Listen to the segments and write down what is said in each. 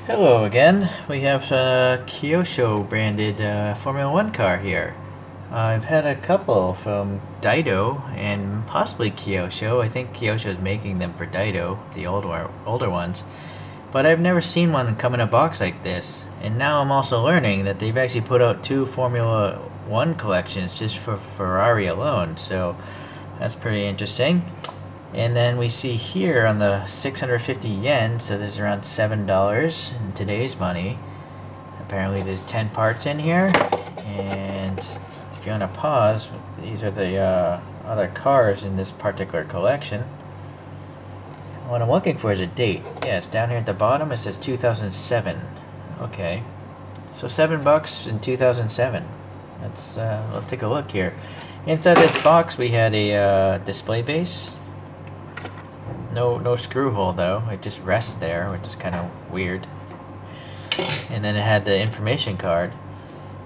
Hello again. We have a Kyosho branded Formula One car here. I've had a couple from Daido and possibly Kyosho. I think Kyosho is making them for Daido, the older ones. But I've never seen one come in a box like this. And now I'm also learning that they've actually put out two Formula One collections just for Ferrari alone. So that's pretty interesting. And then we see here on the 650 yen, so this is around $7 in today's money. Apparently there's 10 parts in here, and if you want to pause, these are the other cars in this particular collection. What I'm looking for is a date. Yes, down here at the bottom it says 2007. Okay, so $7 in 2007. Let's take a look here. Inside this box we had a display base. No screw hole though, it just rests there, which is kind of weird. And then it had the information card.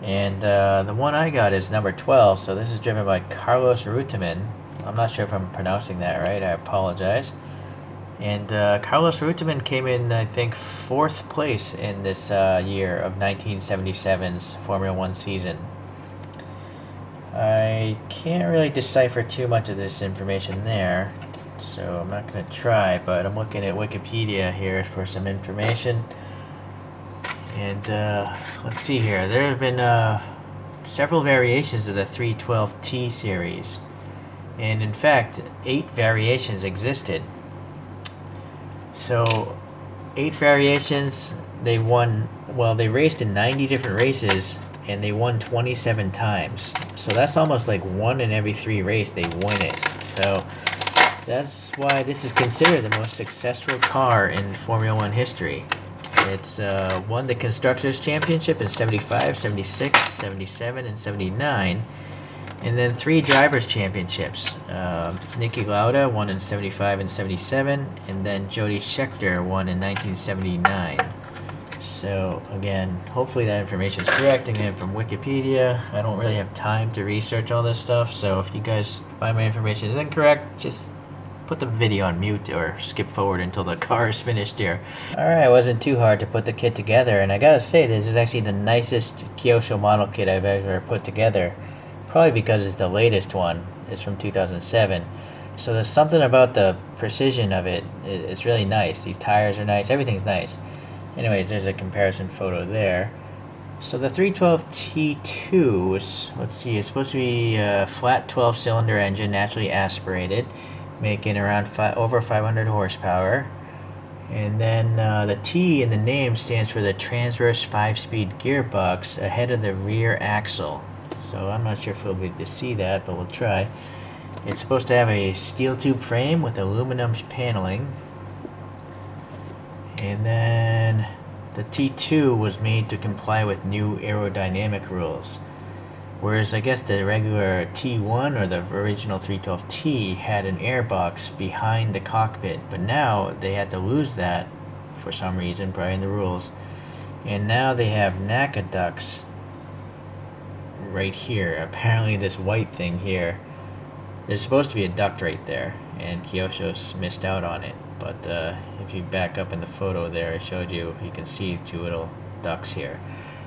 And the one I got is number 12, so this is driven by Carlos Reutemann. I'm not sure if I'm pronouncing that right, I apologize. And Carlos Reutemann came in, I think, 4th place in this year of 1977's Formula One season. I can't really decipher too much of this information there, so I'm not going to try, but I'm looking at Wikipedia here for some information. And let's see here. There have been several variations of the 312T series, and in fact 8 variations existed. So 8 variations. They raced in 90 different races and they won 27 times, so that's almost like 1 in every 3 races they win it. So that's why this is considered the most successful car in Formula One history. It's won the Constructors' Championship in 75, 76, 77, and 79. And then 3 Drivers' Championships. Niki Lauda won in 75 and 77. And then Jody Scheckter won in 1979. So, again, hopefully that information is correct. Again, from Wikipedia. I don't really have time to research all this stuff. So if you guys find my information is incorrect, just put the video on mute or skip forward until the car is finished here. Alright, it wasn't too hard to put the kit together, and I gotta say, this is actually the nicest Kyosho model kit I've ever put together. Probably because it's the latest one. It's from 2007. So there's something about the precision of it. It's really nice. These tires are nice. Everything's nice. Anyways, there's a comparison photo there. So the 312T2 is, let's see, it's supposed to be a flat 12-cylinder engine, naturally aspirated, making around over 500 horsepower. And then the T in the name stands for the transverse 5-speed gearbox ahead of the rear axle. So I'm not sure if we'll be able to see that, but we'll try. It's supposed to have a steel tube frame with aluminum paneling. And then the T2 was made to comply with new aerodynamic rules. Whereas I guess the regular T1 or the original 312T had an airbox behind the cockpit, but now they had to lose that for some reason, probably in the rules. And now they have NACA ducts right here. Apparently this white thing here, there's supposed to be a duct right there, and Kyosho's missed out on it. But if you back up in the photo there, I showed you, you can see 2 little ducts here.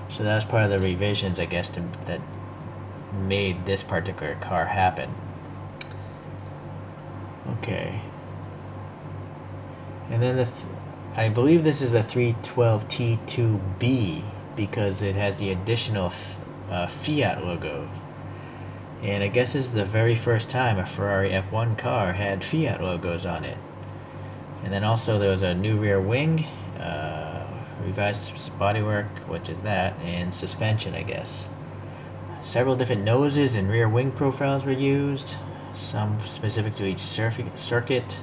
So that's part of the revisions, I guess, that made this particular car happen. Okay. And then I believe this is a 312T2B because it has the additional Fiat logo. And I guess this is the very first time a Ferrari F1 car had Fiat logos on it. And then also there was a new rear wing, revised bodywork, which is that, and suspension, I guess. Several different noses and rear wing profiles were used, some specific to each circuit,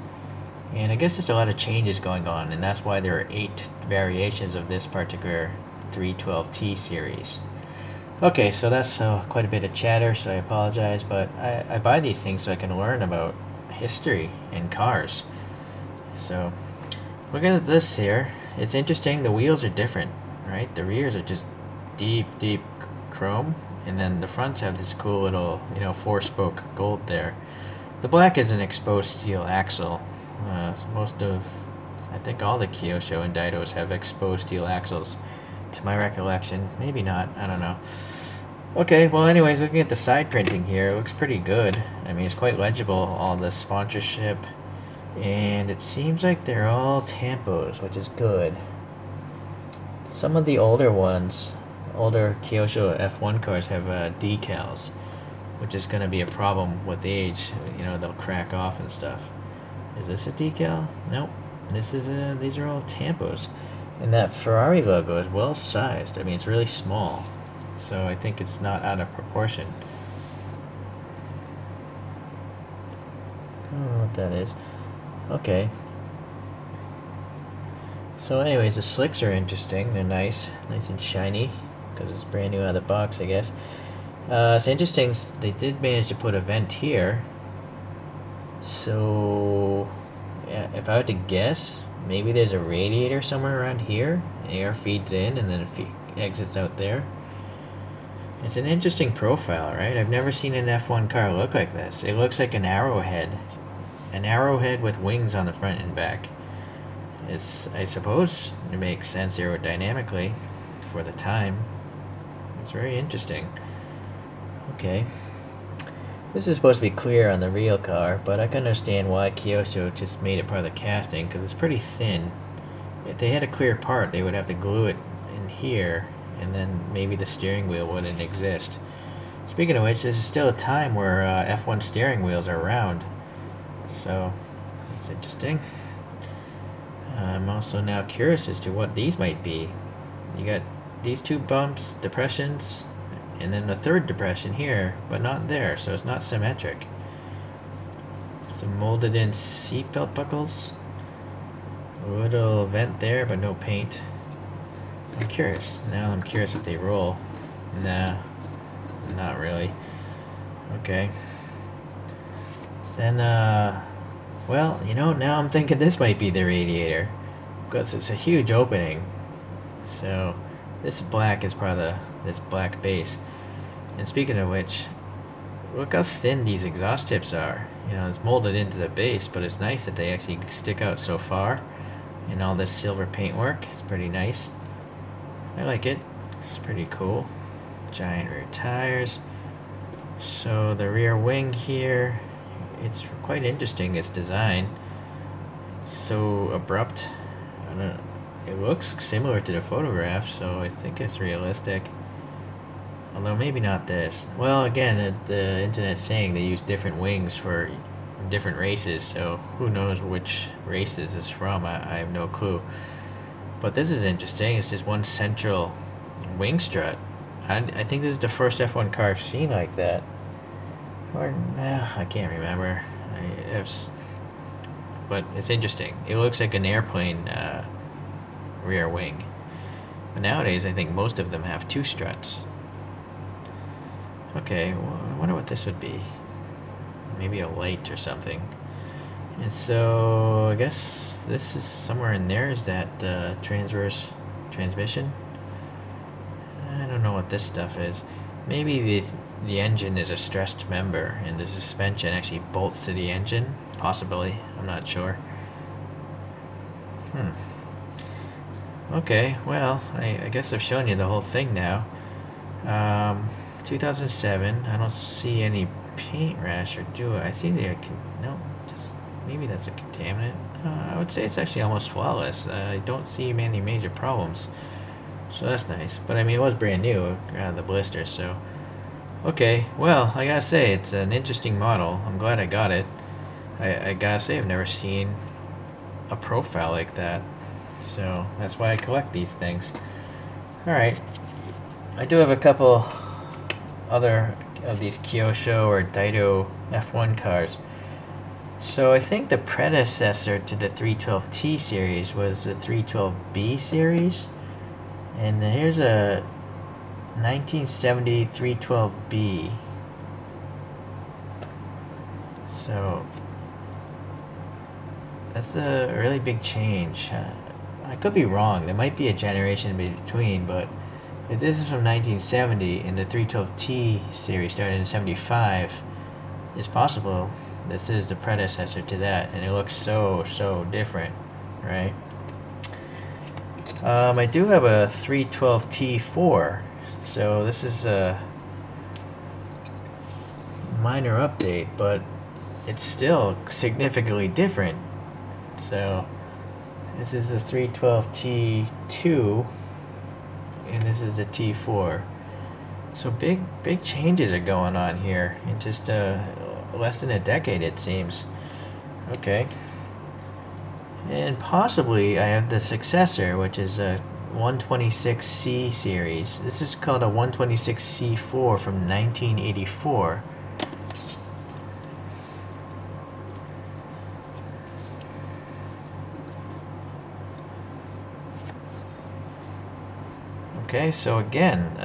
and I guess just a lot of changes going on, and that's why there are 8 variations of this particular 312T series. Okay, so that's quite a bit of chatter, so I apologize, but I buy these things so I can learn about history and cars. So, look at this here. It's interesting, the wheels are different, right? The rears are just deep chrome, and then the fronts have this cool little, 4-spoke gold there. The black is an exposed steel axle. So most of I think all the Kyosho and Daitos have exposed steel axles, to my recollection. Maybe not, I don't know. Okay, well anyways, looking at the side printing here, it looks pretty good. I mean, it's quite legible, all the sponsorship, and it seems like they're all tampos, which is good. Some of the older ones, older Kyosho F1 cars have decals, which is going to be a problem with age. You know, they'll crack off and stuff. Is this a decal? Nope. This is these are all tampos. And that Ferrari logo is well sized. I mean, it's really small. So I think it's not out of proportion. I don't know what that is. Okay. So anyways, the slicks are interesting. They're nice and shiny, because it's brand new out of the box, I guess. It's interesting, they did manage to put a vent here. So, yeah, if I were to guess, maybe there's a radiator somewhere around here. Air feeds in and then it exits out there. It's an interesting profile, right? I've never seen an F1 car look like this. It looks like an arrowhead. An arrowhead with wings on the front and back. I suppose it makes sense aerodynamically for the time. It's very interesting. Okay. This is supposed to be clear on the real car, but I can understand why Kyosho just made it part of the casting, because it's pretty thin. If they had a clear part, they would have to glue it in here, and then maybe the steering wheel wouldn't exist. Speaking of which, this is still a time where F1 steering wheels are round. So, it's interesting. I'm also now curious as to what these might be. You got these two bumps, depressions, and then the third depression here, but not there, so it's not symmetric. Some molded in seatbelt buckles. A little vent there, but no paint. I'm curious. Now I'm curious if they roll. Nah, not really. Okay. Then, well, you know, now I'm thinking this might be the radiator, because it's a huge opening. So, this black is part of this black base. And speaking of which, look how thin these exhaust tips are. You know, it's molded into the base, but it's nice that they actually stick out so far. And all this silver paintwork is pretty nice. I like it. It's pretty cool. Giant rear tires. So the rear wing here, it's quite interesting, its design. It's so abrupt. I don't know. It looks similar to the photograph, so I think it's realistic. Although maybe not this. Well, again, the internet's saying they use different wings for different races, so who knows which race this is from. I have no clue. But this is interesting. It's just one central wing strut. I think this is the first F1 car I've seen like that. Or, I can't remember. But it's interesting. It looks like an airplane rear wing. But nowadays, I think most of them have two struts. Okay, well, I wonder what this would be. Maybe a light or something. And so, I guess this is somewhere in there. Is that transverse transmission? I don't know what this stuff is. Maybe the engine is a stressed member and the suspension actually bolts to the engine. Possibly. I'm not sure. Okay, well, I guess I've shown you the whole thing now. 2007. I don't see any paint rash, or do I? I see no, just maybe that's a contaminant. I would say it's actually almost flawless. I don't see many major problems, so that's nice. But I mean, it was brand new out of the blister, so okay. Well, I gotta say, it's an interesting model. I'm glad I got it. I gotta say, I've never seen a profile like that, so that's why I collect these things. Alright, I do have a couple other of these Kyosho or Daito F1 cars. So I think the predecessor to the 312T series was the 312B series, and here's a 1970 312B. So that's a really big change. I could be wrong. There might be a generation in between, but if this is from 1970 and the 312T series started in 75, it's possible this is the predecessor to that, and it looks so different. right? I do have a 312 T4, so this is a minor update, but it's still significantly different. So this is the 312 T2, and this is the T4. So big changes are going on here in just less than a decade, it seems. Okay. And possibly I have the successor, which is a 126C series. This is called a 126C4 from 1984. Okay, so again,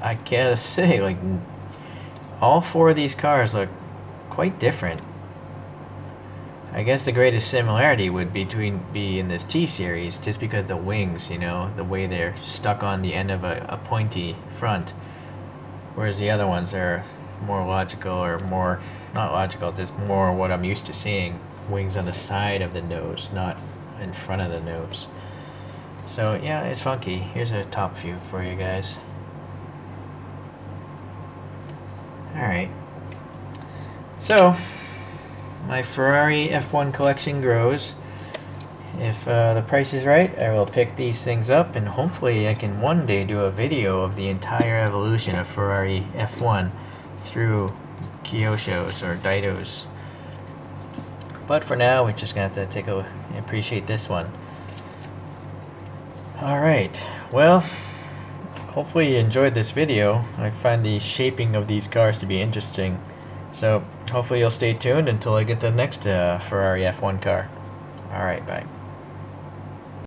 I gotta say, like, all four of these cars look quite different. I guess the greatest similarity would be in this T series, just because the wings, you know, the way they're stuck on the end of a pointy front, whereas the other ones are more logical, or more, not logical, just more what I'm used to seeing, wings on the side of the nose, not in front of the nose. So yeah, it's funky. Here's a top view for you guys. Alright. So, my Ferrari F1 collection grows. If the price is right, I will pick these things up, and hopefully I can one day do a video of the entire evolution of Ferrari F1 through Kyoshos or Daitos. But for now, we're just going to have to appreciate this one. Alright, well, hopefully you enjoyed this video. I find the shaping of these cars to be interesting. So hopefully you'll stay tuned until I get the next Ferrari F1 car. Alright, bye.